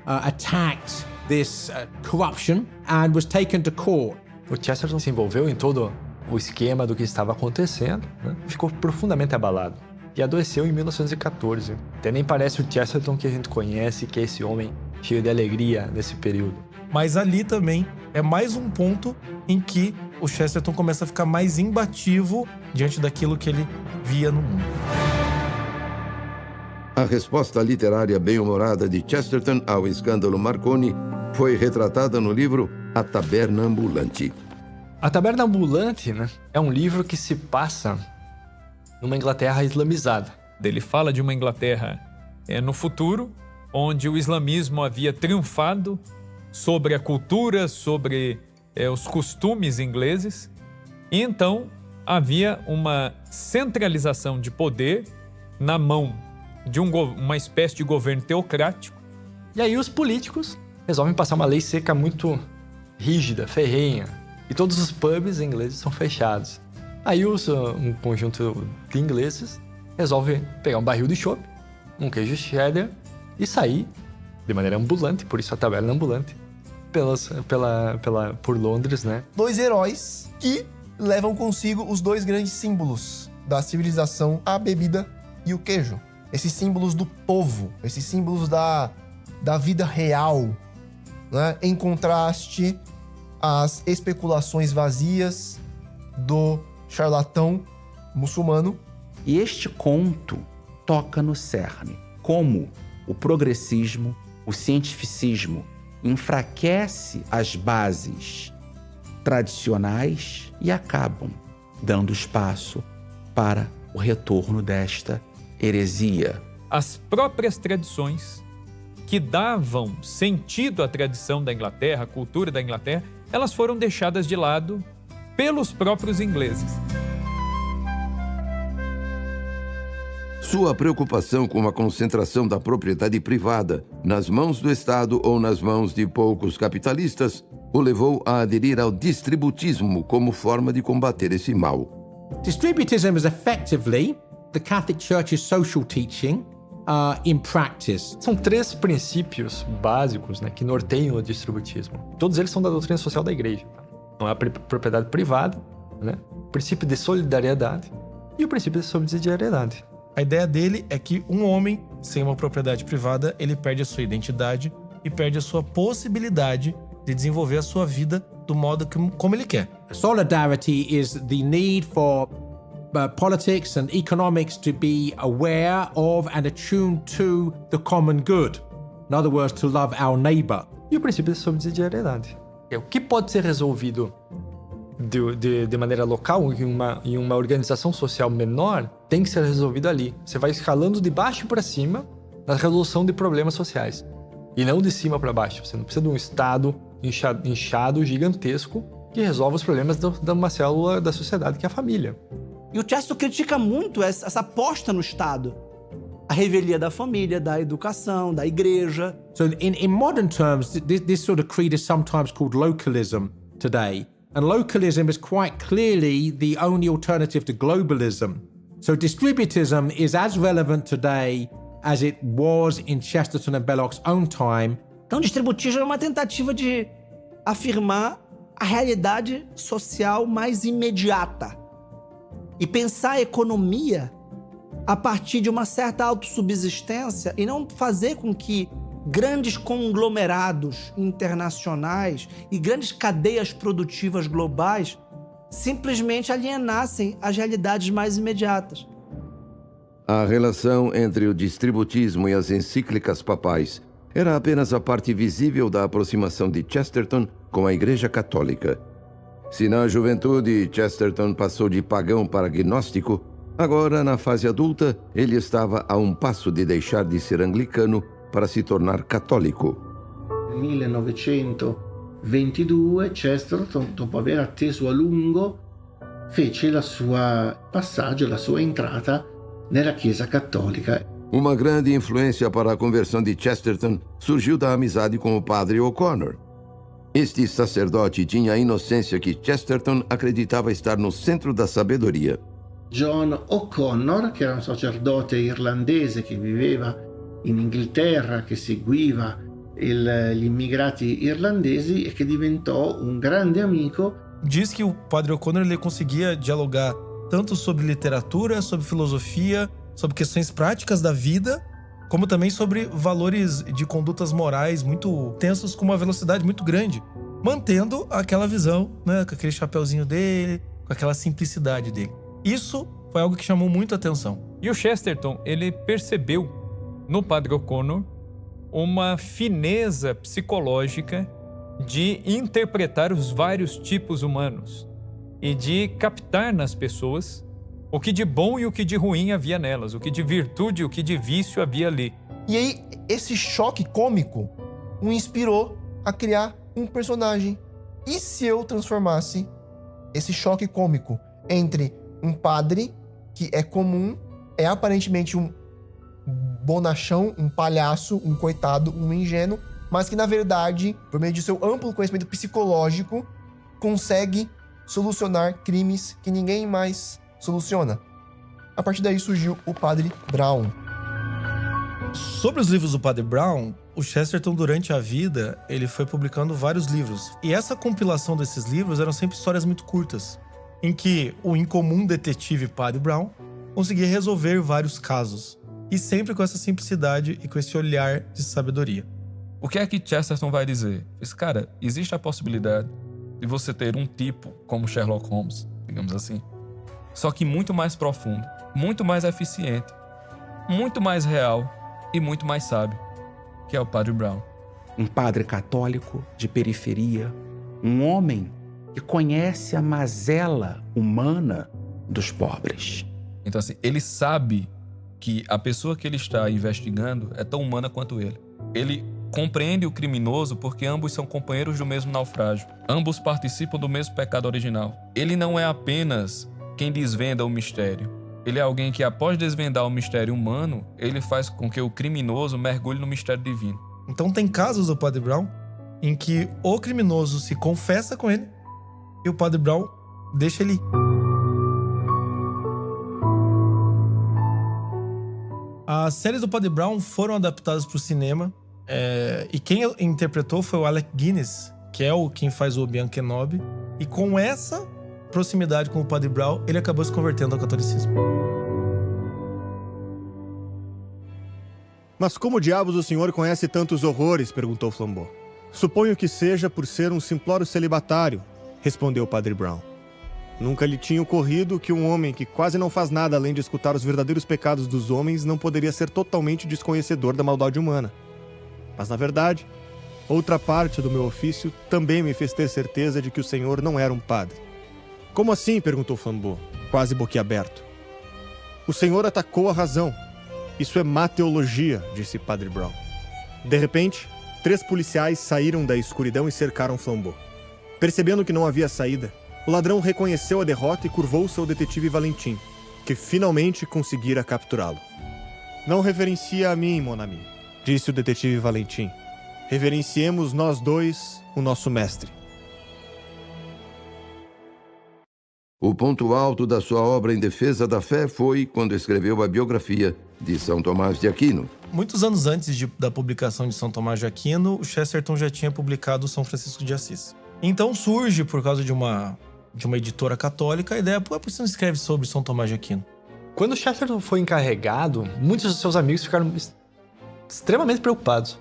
attacked this corruption and was taken to court. O Chesterton se envolveu em todo o esquema do que estava acontecendo, né? Ficou profundamente abalado e adoeceu em 1914. Até nem parece o Chesterton que a gente conhece, que é esse homem cheio de alegria nesse período. Mas ali também é mais um ponto em que o Chesterton começa a ficar mais imbativo diante daquilo que ele via no mundo. A resposta literária bem-humorada de Chesterton ao escândalo Marconi foi retratada no livro A Taberna Ambulante. A Taberna Ambulante, né, é um livro que se passa numa Inglaterra islamizada. Ele fala de uma Inglaterra no futuro, onde o islamismo havia triunfado sobre a cultura, sobre os costumes ingleses, e então havia uma centralização de poder na mão de uma espécie de governo teocrático. E aí os políticos resolvem passar uma lei seca muito rígida, ferrenha, e todos os pubs ingleses são fechados. Aí um conjunto de ingleses resolve pegar um barril de chopp, um queijo cheddar e sair de maneira ambulante, por isso a taberna ambulante, por Londres, né? 2 heróis que levam consigo os 2 grandes símbolos da civilização, a bebida e o queijo. Esses símbolos do povo, esses símbolos da vida real, né? Em contraste às especulações vazias do charlatão muçulmano. E este conto toca no cerne, como o progressismo, o cientificismo enfraquece as bases tradicionais e acabam dando espaço para o retorno desta heresia. As próprias tradições que davam sentido à tradição da Inglaterra, à cultura da Inglaterra, elas foram deixadas de lado pelos próprios ingleses. Sua preocupação com a concentração da propriedade privada nas mãos do Estado ou nas mãos de poucos capitalistas o levou a aderir ao distributismo como forma de combater esse mal. Distributism is effectively the Catholic Church's social teaching in practice. São 3 princípios básicos, né, que norteiam o distributismo. Todos eles são da doutrina social da igreja. Não é a propriedade privada, né? O princípio de solidariedade, E o princípio da subsidiariedade. A ideia dele é que um homem sem uma propriedade privada, ele perde a sua identidade e perde a sua possibilidade de desenvolver a sua vida do modo como ele quer. Solidarity is the need for politics and economics to be aware of and attuned to the common good. In other words, to love our neighbor. E o princípio da subsidiariedade. O que pode ser resolvido de maneira local, em uma organização social menor, tem que ser resolvido ali. Você vai escalando de baixo para cima na resolução de problemas sociais. E não de cima para baixo. Você não precisa de um Estado inchado, gigantesco, que resolve os problemas de uma célula da sociedade, que é a família. E o Chesterton critica muito essa aposta no Estado. A revelia da família, da educação, da igreja. So in modern terms, this sort of creed is sometimes called localism today. And localism is quite clearly the only alternative to globalism. So distributism is as relevant today as it was in Chesterton and Belloc's own time. Então, distributismo é uma tentativa de afirmar a realidade social mais imediata e pensar a economia a partir de uma certa autossubsistência e não fazer com que grandes conglomerados internacionais e grandes cadeias produtivas globais simplesmente alienassem as realidades mais imediatas. A relação entre o distributismo e as encíclicas papais era apenas a parte visível da aproximação de Chesterton com a Igreja Católica. Se na juventude Chesterton passou de pagão para gnóstico, agora, na fase adulta, ele estava a um passo de deixar de ser anglicano para se tornar católico. Nel 1922 Chesterton, dopo aver atteso a lungo, fece il suo passaggio, la sua entrata nella Chiesa Cattolica. Uma grande influência para a conversão de Chesterton surgiu da amizade com o padre O'Connor. Este sacerdote tinha a inocência que Chesterton acreditava estar no centro da sabedoria. John O'Connor, che era un sacerdote irlandese che viveva in Inghilterra, che seguiva gli immigrati irlandesi e che diventò un grande amico. Diz que o padre O'Connor ele conseguia dialogar tanto sobre literatura, sobre filosofia, sobre questões práticas da vida, como também sobre valores de condutas morais muito tensos com uma velocidade muito grande, mantendo aquela visão, né, com aquele chapeuzinho dele, com aquela simplicidade dele. Isso foi algo que chamou muito a atenção. E o Chesterton, ele percebeu no padre O'Connor uma fineza psicológica de interpretar os vários tipos humanos e de captar nas pessoas o que de bom e o que de ruim havia nelas, o que de virtude e o que de vício havia ali. E aí, esse choque cômico o inspirou a criar um personagem. E se eu transformasse esse choque cômico entre um padre que é comum, é aparentemente um bonachão, um palhaço, um coitado, um ingênuo, mas que na verdade, por meio de seu amplo conhecimento psicológico, consegue solucionar crimes que ninguém mais soluciona. A partir daí surgiu o Padre Brown. Sobre os livros do Padre Brown, o Chesterton, durante a vida, ele foi publicando vários livros. E essa compilação desses livros eram sempre histórias muito curtas, em que o incomum detetive Padre Brown conseguia resolver vários casos. E sempre com essa simplicidade e com esse olhar de sabedoria. O que é que Chesterton vai dizer? Esse cara, existe a possibilidade de você ter um tipo como Sherlock Holmes, digamos assim, só que muito mais profundo, muito mais eficiente, muito mais real e muito mais sábio, que é o Padre Brown. Um padre católico de periferia, um homem que conhece a mazela humana dos pobres. Então assim, ele sabe que a pessoa que ele está investigando é tão humana quanto ele. Ele compreende o criminoso porque ambos são companheiros do mesmo naufrágio. Ambos participam do mesmo pecado original. Ele não é apenas quem desvenda o mistério. Ele é alguém que, após desvendar o mistério humano, ele faz com que o criminoso mergulhe no mistério divino. Então tem casos do Padre Brown em que o criminoso se confessa com ele e o Padre Brown deixa ele ir. As séries do Padre Brown foram adaptadas para o cinema e quem interpretou foi o Alec Guinness, que é quem faz o Obi-Wan Kenobi. E com essa proximidade com o Padre Brown, ele acabou se convertendo ao catolicismo. Mas como diabos o senhor conhece tantos horrores? Perguntou Flambeau. Suponho que seja por ser um simplório celibatário, respondeu o Padre Brown. Nunca lhe tinha ocorrido que um homem que quase não faz nada além de escutar os verdadeiros pecados dos homens não poderia ser totalmente desconhecedor da maldade humana. Mas, na verdade, outra parte do meu ofício também me fez ter certeza de que o senhor não era um padre. Como assim? Perguntou Flambeau, quase boquiaberto. O senhor atacou a razão. Isso é má teologia, disse Padre Brown. De repente, 3 policiais saíram da escuridão e cercaram Flambeau. Percebendo que não havia saída, o ladrão reconheceu a derrota e curvou-se ao detetive Valentim, que finalmente conseguira capturá-lo. Não reverencia a mim, mon ami, disse o detetive Valentim. Reverenciemos nós dois o nosso mestre. O ponto alto da sua obra em defesa da fé foi quando escreveu a biografia de São Tomás de Aquino. Muitos anos antes da publicação de São Tomás de Aquino, o Chesterton já tinha publicado São Francisco de Assis. Então surge, por causa de uma editora católica, a ideia, por que você não escreve sobre São Tomás de Aquino? Quando Chesterton foi encarregado, muitos dos seus amigos ficaram extremamente preocupados.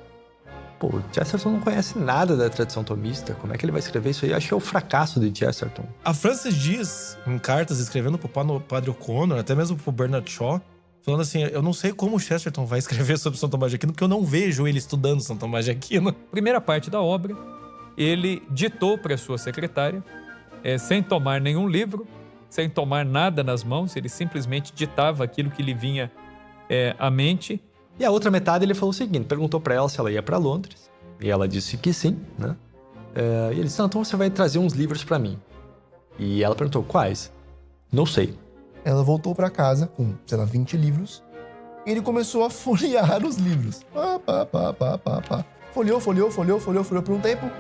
Pô, o Chesterton não conhece nada da tradição tomista, como é que ele vai escrever isso aí? Acho que é o fracasso de Chesterton. A Frances diz, em cartas, escrevendo pro Padre O'Connor, até mesmo pro Bernard Shaw, falando assim, eu não sei como o Chesterton vai escrever sobre São Tomás de Aquino, porque eu não vejo ele estudando São Tomás de Aquino. Primeira parte da obra, ele ditou para sua secretária, sem tomar nenhum livro, sem tomar nada nas mãos, ele simplesmente ditava aquilo que lhe vinha à mente. E a outra metade ele falou o seguinte, perguntou para ela se ela ia para Londres, e ela disse que sim, né? E ele disse, não, então você vai trazer uns livros para mim. E ela perguntou, quais? Não sei. Ela voltou para casa com, 20 livros, e ele começou a folhear os livros. Folheou por um tempo.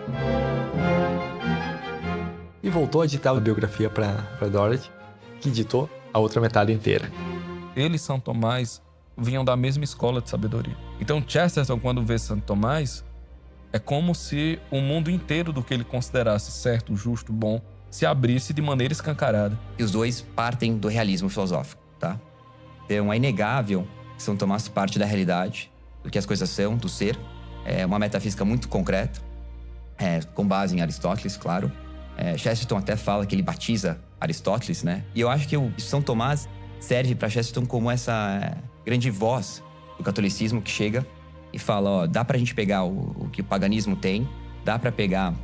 E voltou a ditar a biografia para Dorothy, que ditou a outra metade inteira. Ele e São Tomás vinham da mesma escola de sabedoria. Então Chesterton, quando vê São Tomás, é como se o mundo inteiro do que ele considerasse certo, justo, bom, se abrisse de maneira escancarada. E os dois partem do realismo filosófico, tá? Então é inegável que São Tomás parte da realidade, do que as coisas são, do ser. É uma metafísica muito concreta, com base em Aristóteles, claro. Chesterton até fala que ele batiza Aristóteles, né? E eu acho que o São Tomás serve para Chesterton como essa grande voz do catolicismo que chega e fala, ó, dá pra gente pegar o que o paganismo tem, dá pra pegar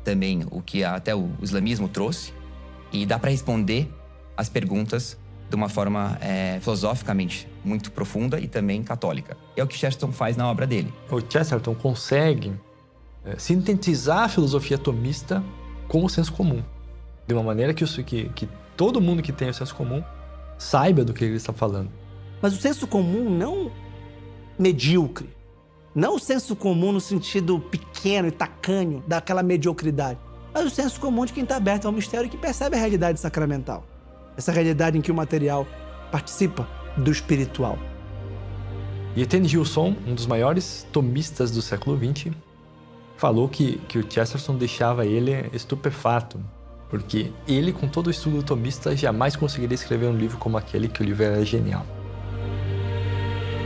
também o que até o islamismo trouxe e dá pra responder as perguntas de uma forma filosoficamente muito profunda e também católica. É o que Chesterton faz na obra dele. O Chesterton consegue sintetizar a filosofia tomista com o senso comum, de uma maneira que todo mundo que tem o senso comum saiba do que ele está falando. Mas o senso comum não medíocre, não o senso comum no sentido pequeno e tacanho daquela mediocridade, mas o senso comum de quem está aberto ao mistério e que percebe a realidade sacramental. Essa realidade em que o material participa do espiritual. E Etienne Gilson, um dos maiores tomistas do século XX, falou que o Chesterton deixava ele estupefato, porque ele, com todo o estudo tomista, jamais conseguiria escrever um livro como aquele, que o livro era genial.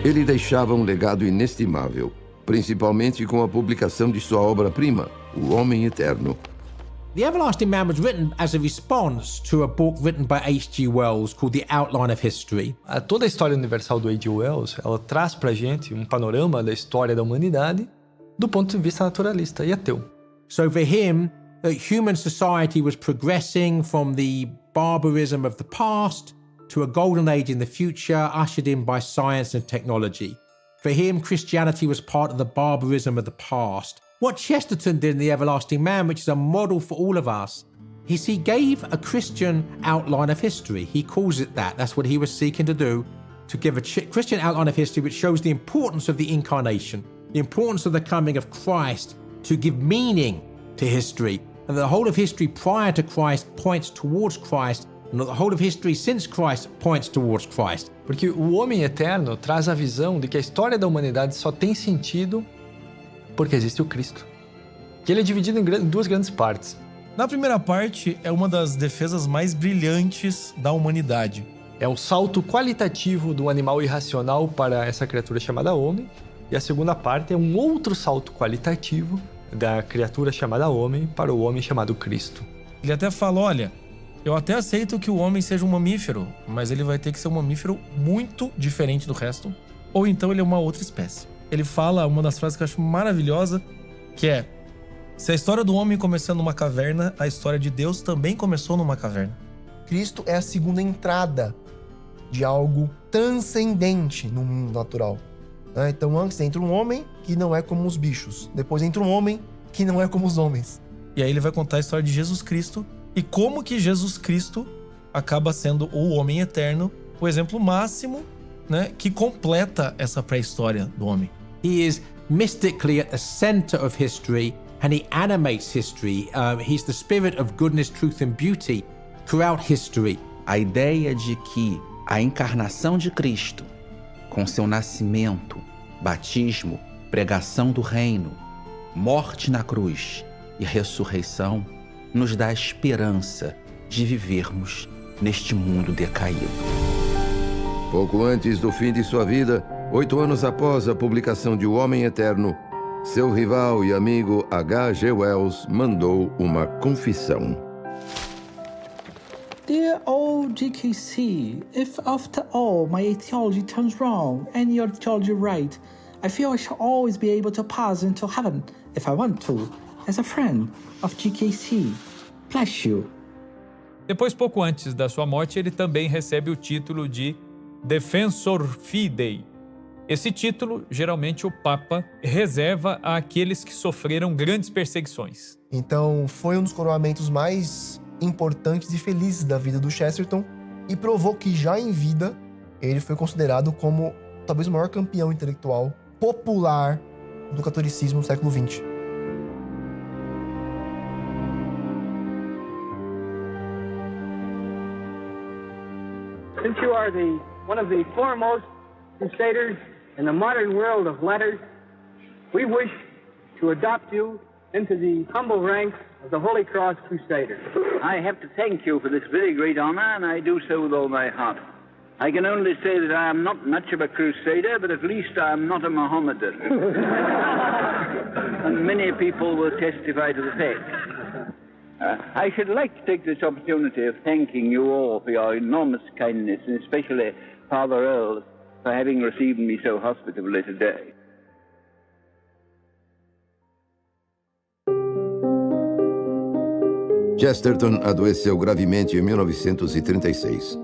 Ele deixava um legado inestimável, principalmente com a publicação de sua obra-prima, O Homem Eterno. The Everlasting Man was written as a response to a book written by H.G. Wells called The Outline of History. Toda a história universal do H.G. Wells, ela traz pra gente um panorama da história da humanidade do ponto de vista naturalista e ateu. So for him, human society was progressing from the barbarism of the past to a golden age in the future, ushered in by science and technology. For him, Christianity was part of the barbarism of the past. What Chesterton did in The Everlasting Man, which is a model for all of us, is he gave a Christian outline of history. He calls it that. That's what he was seeking to do, to give a Christian outline of history which shows the importance of the incarnation, the importance of the coming of Christ to give meaning to history. And the whole of history prior to Christ points towards Christ, and the whole of history since Christ points towards Christ. Porque o Homem Eterno traz a visão de que a história da humanidade só tem sentido porque existe o Cristo. Que ele é dividido em duas grandes partes. Na primeira parte, é uma das defesas mais brilhantes da humanidade. É um salto qualitativo do animal irracional para essa criatura chamada homem. E a segunda parte é um outro salto qualitativo da criatura chamada homem para o homem chamado Cristo. Ele até fala, olha, eu até aceito que o homem seja um mamífero, mas ele vai ter que ser um mamífero muito diferente do resto, ou então ele é uma outra espécie. Ele fala uma das frases que eu acho maravilhosa, que é: se a história do homem começou numa caverna, a história de Deus também começou numa caverna. Cristo é a segunda entrada de algo transcendente no mundo natural. Então antes entra um homem que não é como os bichos. Depois entra um homem que não é como os homens. E aí ele vai contar a história de Jesus Cristo e como que Jesus Cristo acaba sendo o homem eterno, o exemplo máximo, né, que completa essa pré-história do homem. He is mystically at the center of history and he animates history. He's the spirit of goodness, truth and beauty throughout history. A ideia de que a encarnação de Cristo, com seu nascimento, batismo, pregação do reino, morte na cruz e ressurreição, nos dá a esperança de vivermos neste mundo decaído. Pouco antes do fim de sua vida, 8 anos após a publicação de O Homem Eterno, seu rival e amigo H.G. Wells mandou uma confissão. Dear old GKC, if after all my theology turns wrong and your theology right, I feel I shall always be able to pass into heaven, if I want to, as a friend of GKC. Bless you. Depois, pouco antes da sua morte, ele também recebe o título de Defensor Fidei. Esse título, geralmente, o Papa reserva àqueles que sofreram grandes perseguições. Então, foi um dos coroamentos mais importantes e felizes da vida do Chesterton e provou que já em vida ele foi considerado como talvez o maior campeão intelectual popular do catolicismo no século XX. Since you are one of the foremost crusaders in the modern world of letters, we wish to adopt you into the humble ranks of the Holy Cross Crusaders. I have to thank you for this very great honor, and I do so with all my heart. I can only say that I am not much of a crusader, but at least I am not a Mohammedan. And many people will testify to the fact. I should like to take this opportunity of thanking you all for your enormous kindness, and especially Father Earl for having received me so hospitably today. Chesterton adoeceu gravemente em 1936.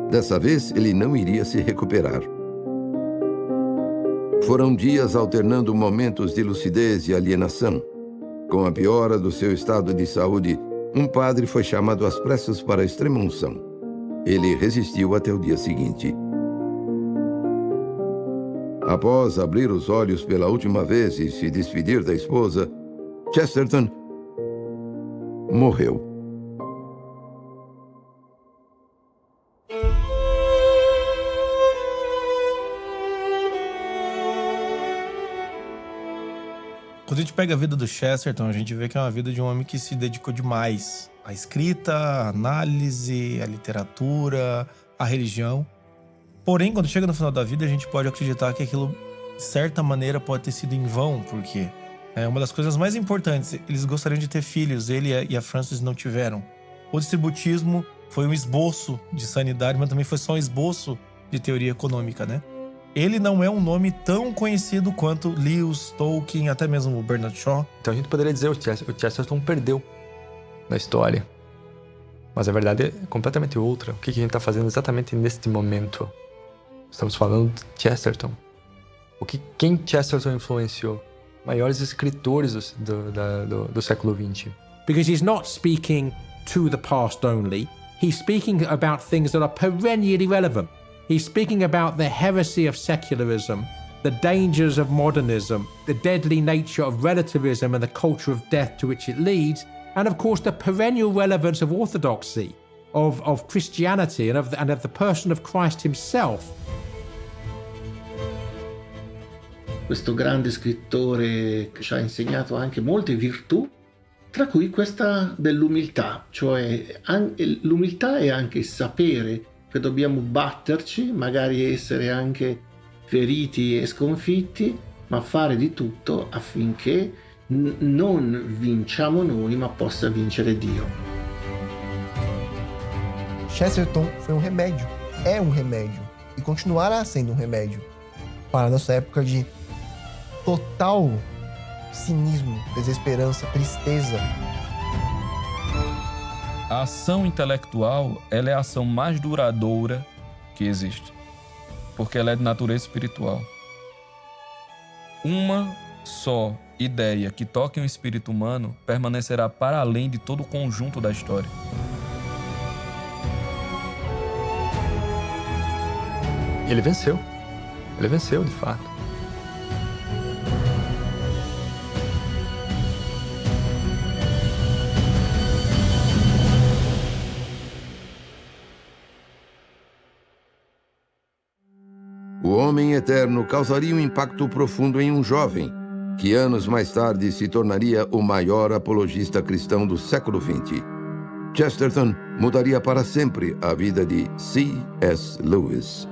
Dessa vez, ele não iria se recuperar. Foram dias alternando momentos de lucidez e alienação. Com a piora do seu estado de saúde, um padre foi chamado às pressas para a extrema-unção. Ele resistiu até o dia seguinte. Após abrir os olhos pela última vez e se despedir da esposa, Chesterton morreu. Quando a gente pega a vida do Chesterton, a gente vê que é uma vida de um homem que se dedicou demais à escrita, à análise, à literatura, à religião. Porém, quando chega no final da vida, a gente pode acreditar que aquilo, de certa maneira, pode ter sido em vão, porque é uma das coisas mais importantes. Eles gostariam de ter filhos, ele e a Frances não tiveram. O distributismo foi um esboço de sanidade, mas também foi só um esboço de teoria econômica, né? Ele não é um nome tão conhecido quanto Lewis, Tolkien, até mesmo o Bernard Shaw. Então a gente poderia dizer que o Chesterton perdeu na história. Mas a verdade é completamente outra. O que a gente está fazendo exatamente neste momento? Estamos falando de Chesterton. Quem Chesterton influenciou? Maiores escritores do século XX. Because he's not speaking to the past only. He's speaking about things that are perennially relevant. He's speaking about the heresy of secularism, the dangers of modernism, the deadly nature of relativism and the culture of death to which it leads, and of course the perennial relevance of orthodoxy, of Christianity and of the person of Christ himself. Questo grande scrittore che ci ha insegnato anche molte virtù tra cui questa dell'umiltà, cioè l'umiltà è anche sapere che dobbiamo batterci, magari essere anche feriti e sconfitti, ma fare di tutto affinché non vinciamo noi, ma possa vincere Dio. Chesterton foi um remédio, é um remédio e continuará sendo um remédio para a nossa época de total cinismo, desesperança, tristeza. A ação intelectual, ela é a ação mais duradoura que existe, porque ela é de natureza espiritual. Uma só ideia que toque um espírito humano permanecerá para além de todo o conjunto da história. Ele venceu. Ele venceu, de fato. O Homem Eterno causaria um impacto profundo em um jovem, que anos mais tarde se tornaria o maior apologista cristão do século XX. Chesterton mudaria para sempre a vida de C.S. Lewis.